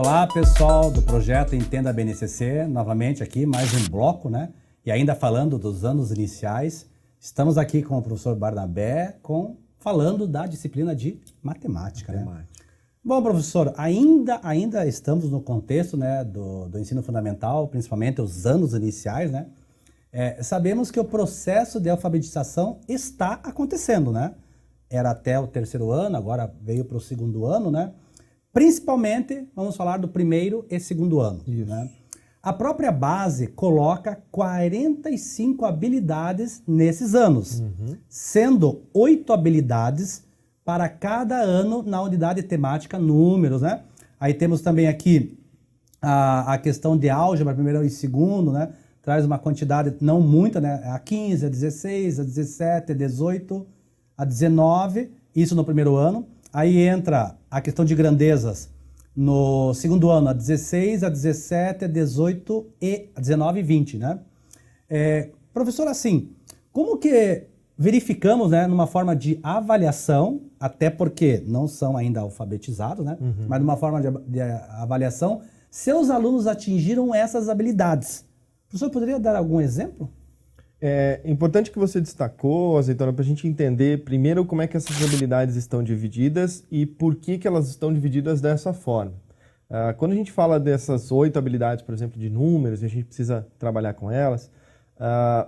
Olá, pessoal do projeto Entenda a BNCC, novamente aqui, mais um bloco, né? E ainda falando dos anos iniciais, estamos aqui com o professor Barnabé, falando da disciplina de matemática, né? Bom, professor, ainda estamos no contexto, né, do ensino fundamental, principalmente os anos iniciais, né? Sabemos que o processo de alfabetização está acontecendo, né? Era até o terceiro ano, agora veio para o segundo ano, né? Principalmente, vamos falar do primeiro e segundo ano. Né? A própria base coloca 45 habilidades nesses anos, sendo 8 habilidades para cada ano na unidade temática números, né? Aí temos também aqui a questão de álgebra, primeiro e segundo, né? Traz uma quantidade não muita, né? A 15, a 16, a 17, a 18, a 19, isso no primeiro ano. Aí entra a questão de grandezas no segundo ano, a 16, a 17, a 18, a 19 e 20, né? Professor, assim, como que verificamos, né, numa forma de avaliação, até porque não são ainda alfabetizados, né? Mas numa forma de avaliação, se os alunos atingiram essas habilidades. O professor poderia dar algum exemplo? É importante que você destacou, Azeitona, para a gente entender primeiro como é que essas habilidades estão divididas e por que elas estão divididas dessa forma. Quando a gente fala dessas 8 habilidades, por exemplo, de números, e a gente precisa trabalhar com elas,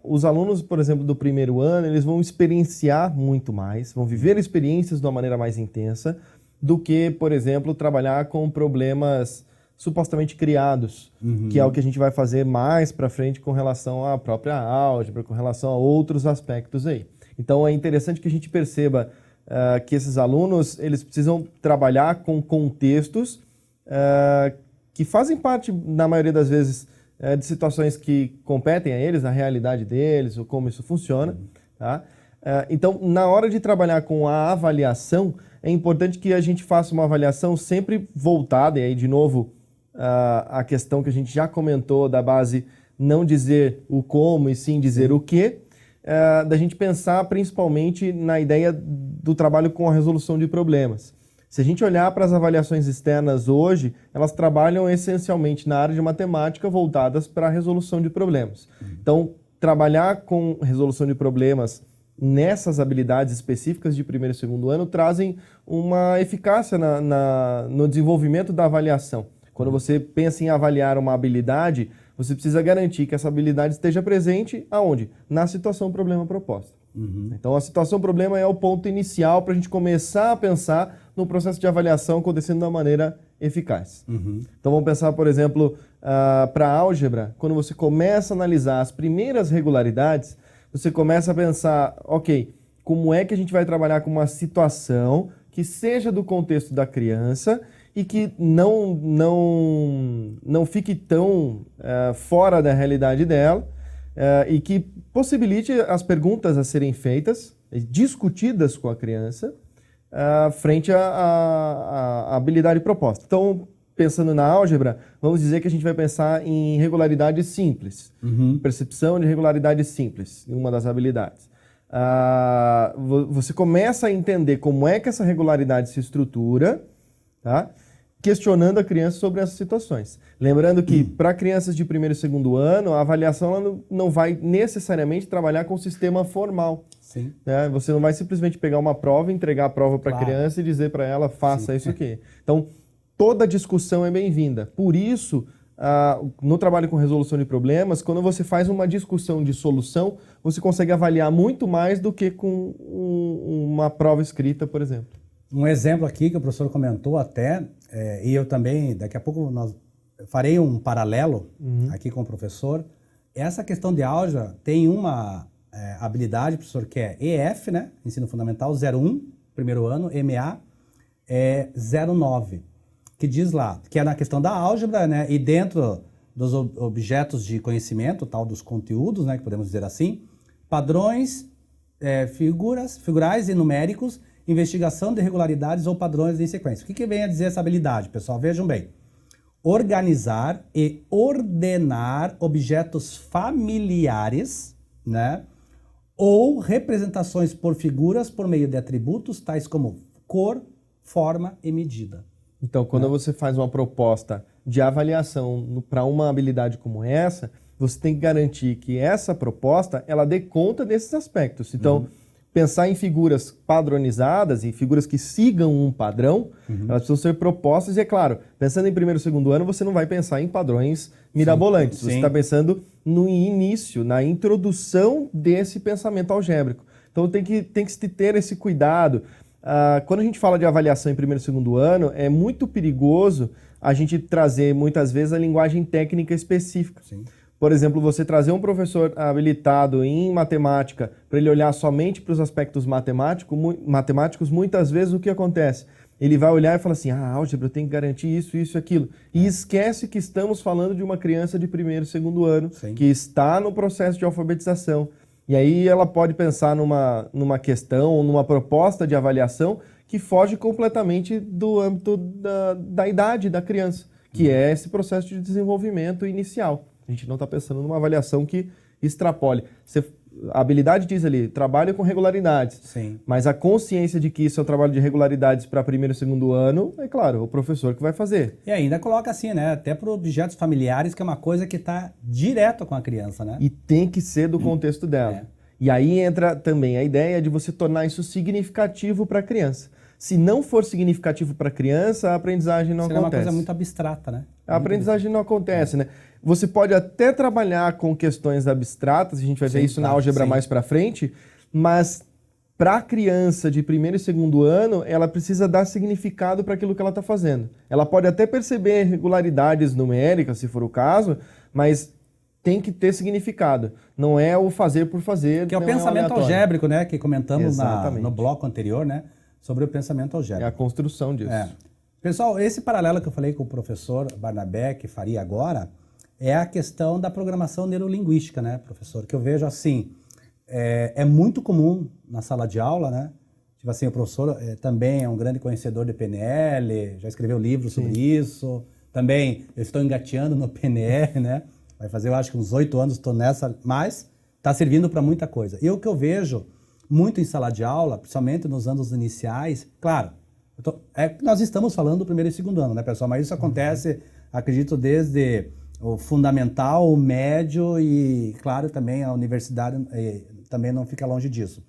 os alunos, por exemplo, do primeiro ano, eles vão experienciar muito mais, vão viver experiências de uma maneira mais intensa do que, por exemplo, trabalhar com problemas supostamente criados, que é o que a gente vai fazer mais para frente com relação à própria álgebra, com relação a outros aspectos aí. Então é interessante que a gente perceba que esses alunos, eles precisam trabalhar com contextos que fazem parte, na maioria das vezes, de situações que competem a eles, a realidade deles, ou como isso funciona. Tá? Então, na hora de trabalhar com a avaliação, é importante que a gente faça uma avaliação sempre voltada, e aí, de novo, a questão que a gente já comentou da base não dizer o como e sim dizer o que, da gente pensar principalmente na ideia do trabalho com a resolução de problemas. Se a gente olhar para as avaliações externas hoje, elas trabalham essencialmente na área de matemática voltadas para a resolução de problemas. Então, trabalhar com resolução de problemas nessas habilidades específicas de primeiro e segundo ano trazem uma eficácia no desenvolvimento da avaliação. Quando você pensa em avaliar uma habilidade, você precisa garantir que essa habilidade esteja presente aonde? Na situação problema proposta. Então, a situação problema é o ponto inicial para a gente começar a pensar no processo de avaliação acontecendo da maneira eficaz. Então, vamos pensar, por exemplo, para a álgebra, quando você começa a analisar as primeiras regularidades, você começa a pensar, ok, como é que a gente vai trabalhar com uma situação que seja do contexto da criança e que não fique tão fora da realidade dela e que possibilite as perguntas a serem feitas, discutidas com a criança, frente à habilidade proposta. Então, pensando na álgebra, vamos dizer que a gente vai pensar em regularidades simples, percepção de regularidades simples, uma das habilidades. Você começa a entender como é que essa regularidade se estrutura, tá? Questionando a criança sobre essas situações. Lembrando que, para crianças de primeiro e segundo ano, a avaliação ela não vai necessariamente trabalhar com o sistema formal. Sim. Né? Você não vai simplesmente pegar uma prova, entregar a prova para a criança e dizer para ela, faça isso aqui. Então, toda discussão é bem-vinda. Por isso, no trabalho com resolução de problemas, quando você faz uma discussão de solução, você consegue avaliar muito mais do que com uma prova escrita, por exemplo. Um exemplo aqui que o professor comentou até, e eu também, daqui a pouco farei um paralelo aqui com o professor. Essa questão de álgebra tem uma habilidade, professor, que é EF, né? Ensino Fundamental 01, primeiro ano, MA 09, que diz lá, que é na questão da álgebra, né? E dentro dos objetos de conhecimento, tal dos conteúdos, né? Que podemos dizer assim, padrões figurais e numéricos, investigação de irregularidades ou padrões em sequência. O que vem a dizer essa habilidade, pessoal? Vejam bem. Organizar e ordenar objetos familiares, né? Ou representações por figuras por meio de atributos tais como cor, forma e medida. Então, quando você faz uma proposta de avaliação para uma habilidade como essa, você tem que garantir que essa proposta ela dê conta desses aspectos. Então, pensar em figuras padronizadas, em figuras que sigam um padrão, elas precisam ser propostas. E, é claro, pensando em primeiro e segundo ano, você não vai pensar em padrões mirabolantes. Você está pensando no início, na introdução desse pensamento algébrico. Então, tem que se ter esse cuidado. Quando a gente fala de avaliação em primeiro e segundo ano, é muito perigoso a gente trazer, muitas vezes, a linguagem técnica específica. Sim. Por exemplo, você trazer um professor habilitado em matemática para ele olhar somente para os aspectos matemáticos, muitas vezes o que acontece? Ele vai olhar e fala assim, álgebra, eu tenho que garantir isso, isso e aquilo. E esquece que estamos falando de uma criança de primeiro e segundo ano, que está no processo de alfabetização. E aí ela pode pensar numa questão, numa proposta de avaliação que foge completamente do âmbito da idade da criança, que é esse processo de desenvolvimento inicial. A gente não está pensando numa avaliação que extrapole. A habilidade diz ali, trabalha com regularidades. Sim. Mas a consciência de que isso é um trabalho de regularidades para primeiro e segundo ano, é claro, o professor que vai fazer. E ainda coloca assim, né? Até para objetos familiares, que é uma coisa que está direto com a criança, né? E tem que ser do contexto dela. E aí entra também a ideia de você tornar isso significativo para a criança. Se não for significativo para a criança, a aprendizagem não acontece. É uma coisa muito abstrata, né? A aprendizagem não acontece, né? Você pode até trabalhar com questões abstratas, a gente vai ver isso na álgebra mais para frente, mas para a criança de primeiro e segundo ano, ela precisa dar significado para aquilo que ela está fazendo. Ela pode até perceber regularidades numéricas, se for o caso, mas tem que ter significado. Não é o fazer por fazer. Que é o pensamento algébrico, né? Que comentamos no bloco anterior, né? Sobre o pensamento algébrico. É a construção disso. Pessoal, esse paralelo que eu falei com o professor Barnabé, que faria agora, é a questão da programação neurolinguística, né, professor? Que eu vejo assim, é muito comum na sala de aula, né? Tipo assim, o professor também é um grande conhecedor de PNL, já escreveu livros sobre isso. Também eu estou engateando no PNL, né? Vai fazer, eu acho que uns 8 anos estou nessa, mas está servindo para muita coisa. E o que eu vejo muito em sala de aula, principalmente nos anos iniciais, claro, nós estamos falando do primeiro e segundo ano, né, pessoal? Mas isso acontece, acredito, desde o fundamental, o médio e, claro, também a universidade também não fica longe disso.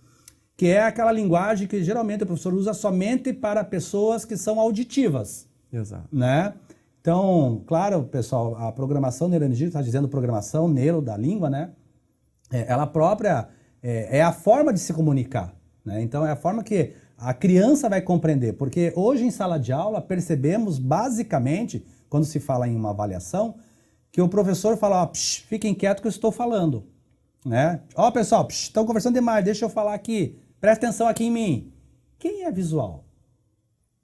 Que é aquela linguagem que geralmente o professor usa somente para pessoas que são auditivas. Exato. Né? Então, claro, pessoal, a programação neurolinguística, está dizendo programação neuro da língua, né? Ela própria é a forma de se comunicar, né? Então, é a forma que a criança vai compreender, porque hoje em sala de aula percebemos basicamente, quando se fala em uma avaliação, que o professor fala, fiquem quietos que eu estou falando, né? Ó, pessoal, estão conversando demais, deixa eu falar aqui, presta atenção aqui em mim. Quem é visual?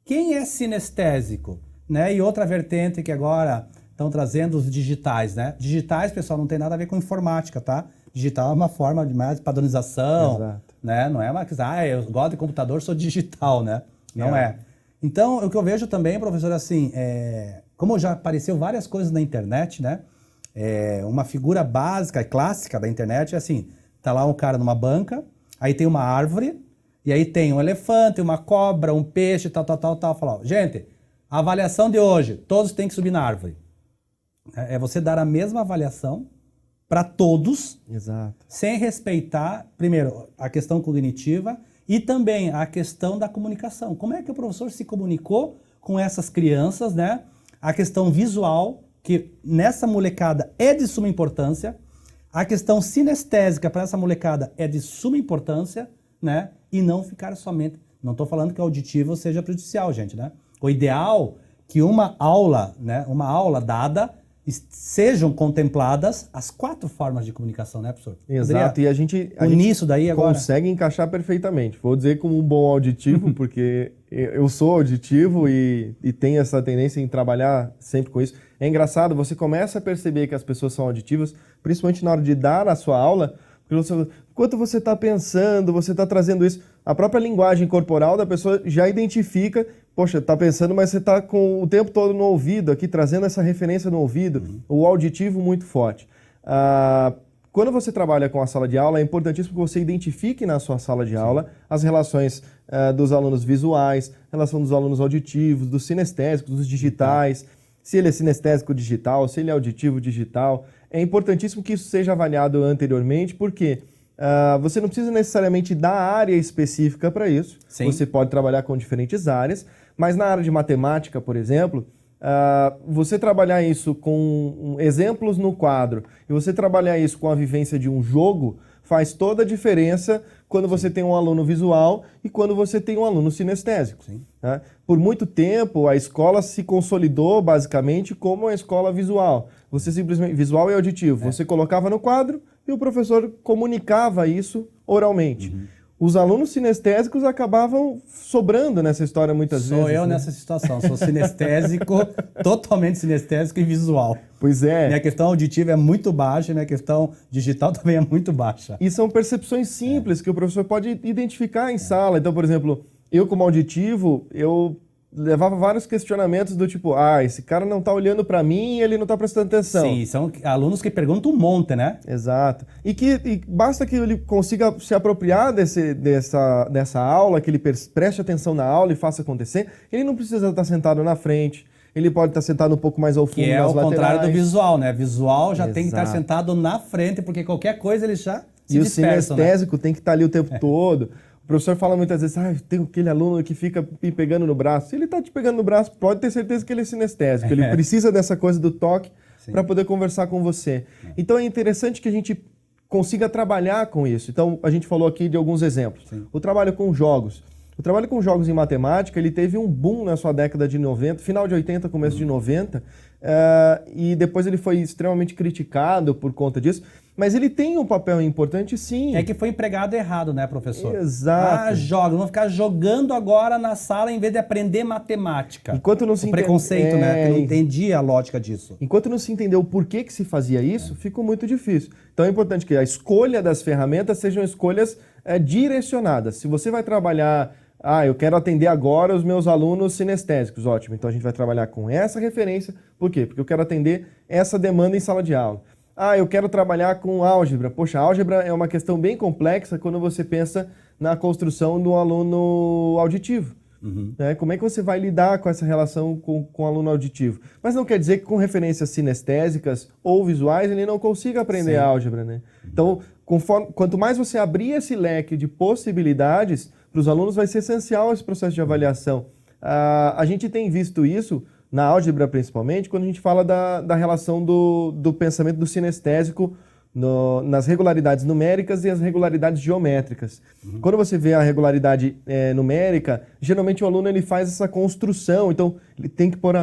Quem é sinestésico? Né? E outra vertente que agora estão trazendo os digitais, né? Digitais, pessoal, não tem nada a ver com informática, tá? Digital é uma forma de mais padronização, né? Não é uma coisa, eu gosto de computador, sou digital, né? Não é. Então, o que eu vejo também, professor, assim, como já apareceu várias coisas na internet, né? Uma figura básica, clássica da internet é assim, tá lá um cara numa banca, aí tem uma árvore, e aí tem um elefante, uma cobra, um peixe, tal. Fala, gente, a avaliação de hoje, todos têm que subir na árvore. É você dar a mesma avaliação para todos, sem respeitar, primeiro, a questão cognitiva e também a questão da comunicação. Como é que o professor se comunicou com essas crianças, né? A questão visual, que nessa molecada é de suma importância, a questão sinestésica para essa molecada é de suma importância, né? E não ficar somente... Não estou falando que o auditivo seja prejudicial, gente, né? O ideal que uma aula, né, uma aula dada, sejam contempladas as 4 formas de comunicação, né, professor? Exato, e a gente isso daí agora consegue encaixar perfeitamente. Vou dizer como um bom auditivo, porque eu sou auditivo e tenho essa tendência em trabalhar sempre com isso. É engraçado, você começa a perceber que as pessoas são auditivas, principalmente na hora de dar a sua aula, enquanto você está pensando, você está trazendo isso, a própria linguagem corporal da pessoa já identifica, poxa, está pensando, mas você está com o tempo todo no ouvido aqui, trazendo essa referência no ouvido, o auditivo muito forte. quando você trabalha com a sala de aula, é importantíssimo que você identifique na sua sala de aula as relações dos alunos visuais, relação dos alunos auditivos, dos sinestésicos, dos digitais, se ele é sinestésico digital, se ele é auditivo digital. É importantíssimo que isso seja avaliado anteriormente, porque você não precisa necessariamente da área específica para isso. Sim. Você pode trabalhar com diferentes áreas, mas na área de matemática, por exemplo, você trabalhar isso com exemplos no quadro e você trabalhar isso com a vivência de um jogo faz toda a diferença quando você tem um aluno visual e quando você tem um aluno sinestésico. Tá? Por muito tempo, a escola se consolidou basicamente como a escola visual. Você simplesmente, visual e auditivo, você colocava no quadro e o professor comunicava isso oralmente. Os alunos sinestésicos acabavam sobrando nessa história muitas vezes. Sou eu nessa situação, sou sinestésico, totalmente sinestésico e visual. Pois é. Minha questão auditiva é muito baixa, minha questão digital também é muito baixa. E são percepções simples que o professor pode identificar em sala. Então, por exemplo, eu como auditivo, eu levava vários questionamentos do tipo, esse cara não está olhando para mim e ele não está prestando atenção. Sim, são alunos que perguntam um monte, né? Exato. E basta que ele consiga se apropriar dessa aula, que ele preste atenção na aula e faça acontecer. Ele não precisa estar sentado na frente, ele pode estar sentado um pouco mais ao fundo, que é nas o laterais. contrário do visual, né? Visual já tem que estar Exato. sentado na frente, porque qualquer coisa ele já se E o dispersam, sinestésico tem que estar ali o tempo todo. O professor fala muitas vezes, tem aquele aluno que fica me pegando no braço. Se ele está te pegando no braço, pode ter certeza que ele é sinestésico. Ele precisa dessa coisa do toque para poder conversar com você. Então é interessante que a gente consiga trabalhar com isso. Então a gente falou aqui de alguns exemplos. Sim. O trabalho com jogos. O trabalho com jogos em matemática, ele teve um boom na sua década de 90, final de 80, começo de 90, e depois ele foi extremamente criticado por conta disso. Mas ele tem um papel importante, sim. É que foi empregado errado, né, professor? Exato. Joga. Vamos ficar jogando agora na sala em vez de aprender matemática. Enquanto não se preconceito, né? Eu não entendia a lógica disso. Enquanto não se entendeu o porquê que se fazia isso, ficou muito difícil. Então é importante que a escolha das ferramentas sejam escolhas direcionadas. Se você vai trabalhar... eu quero atender agora os meus alunos sinestésicos. Ótimo, então a gente vai trabalhar com essa referência. Por quê? Porque eu quero atender essa demanda em sala de aula. Eu quero trabalhar com álgebra. Poxa, álgebra é uma questão bem complexa quando você pensa na construção do aluno auditivo. Como é que você vai lidar com essa relação com o aluno auditivo? Mas não quer dizer que com referências sinestésicas ou visuais ele não consiga aprender álgebra, né? Então, quanto mais você abrir esse leque de possibilidades, para os alunos vai ser essencial esse processo de avaliação. A gente tem visto isso na álgebra principalmente, quando a gente fala da relação do pensamento do sinestésico nas regularidades numéricas e as regularidades geométricas. Quando você vê a regularidade numérica, geralmente o aluno ele faz essa construção, então ele tem que pôr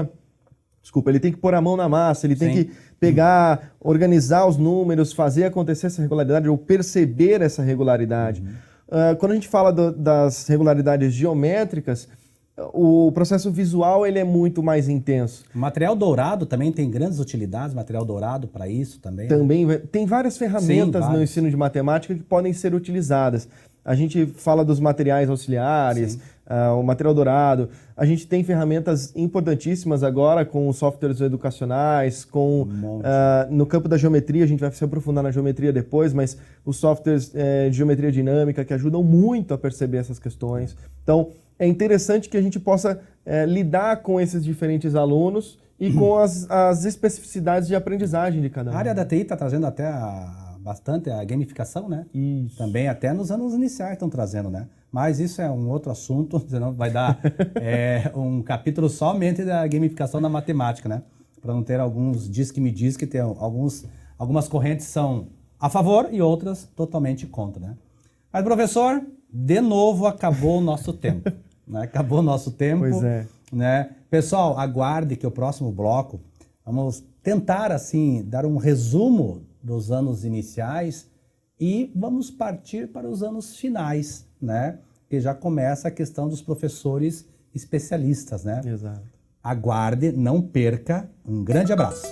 a mão na massa, ele tem que pegar, organizar os números, fazer acontecer essa regularidade ou perceber essa regularidade. Quando a gente fala das regularidades geométricas, o processo visual ele é muito mais intenso. O material dourado também tem grandes utilidades, material dourado para isso também. Também tem várias ferramentas no ensino de matemática que podem ser utilizadas. A gente fala dos materiais auxiliares, o material dourado. A gente tem ferramentas importantíssimas agora com os softwares educacionais, no campo da geometria, a gente vai se aprofundar na geometria depois, mas os softwares de geometria dinâmica que ajudam muito a perceber essas questões. Então, é interessante que a gente possa lidar com esses diferentes alunos e com as especificidades de aprendizagem de cada um. A área da TI está trazendo até bastante a gamificação, né? Isso. Também até nos anos iniciais estão trazendo, né? Mas isso é um outro assunto, senão vai dar um capítulo somente da gamificação na matemática, né? Para não ter alguns diz que me diz que tem algumas correntes são a favor e outras totalmente contra, né? Mas, professor, de novo acabou o nosso tempo. Né? Acabou o nosso tempo. Pois é. Né? Pessoal, aguarde que o próximo bloco vamos tentar, assim, dar um resumo dos anos iniciais e vamos partir para os anos finais, né? Que já começa a questão dos professores especialistas, né? Exato. Aguarde, não perca. Um grande abraço.